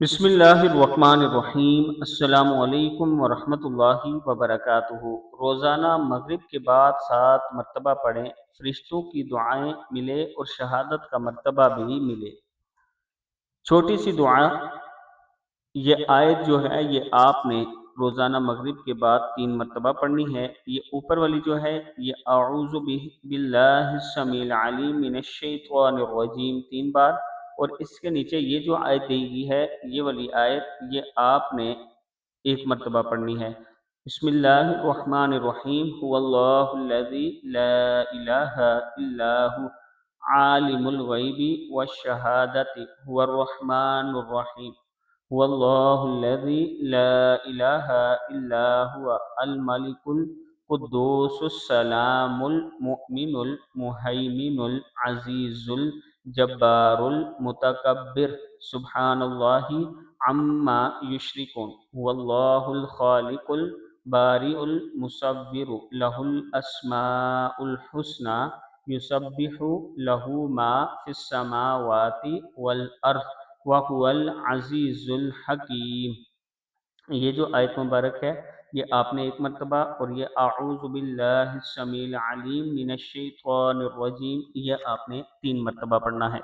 بسم اللہ الرحمن الرحیم۔ السلام علیکم ورحمۃ اللہ وبرکاتہ۔ روزانہ مغرب کے بعد 7 مرتبہ پڑھیں، فرشتوں کی دعائیں ملے اور شہادت کا مرتبہ بھی ملے۔ چھوٹی سی دعا، یہ آیت جو ہے یہ آپ نے روزانہ مغرب کے بعد 3 مرتبہ پڑھنی ہے۔ یہ اوپر والی جو ہے یہ اعوذ باللہ السمیع العلیم من الشیطان الرجیم 3 بار، اور اس کے نیچے یہ جو آیت دی گئی ہے یہ والی آیت یہ آپ نے 1 مرتبہ پڑھنی ہے۔ بسم اللہ الرحمن الرحیم، هو اللہ الذی لا الہ الا هو عالم الغیب والشہادۃ هو الرحمن الرحیم، هو اللہ الذی لا الہ الا هو الملک القدوس السلام المؤمن المہیمن العزیز الجبار المتکبر سبحان اللہ عما یشرکون، هو اللہ الخالق البارئ المصور له الاسماء الحسنى یسبح له ما فی السماوات والارض وهو العزیز الحکیم۔ یہ جو آیت مبارک ہے یہ آپ نے 1 مرتبہ، اور یہ اعوذ باللہ السمیع العلیم من الشیطان الرجیم یہ آپ نے 3 مرتبہ پڑھنا ہے۔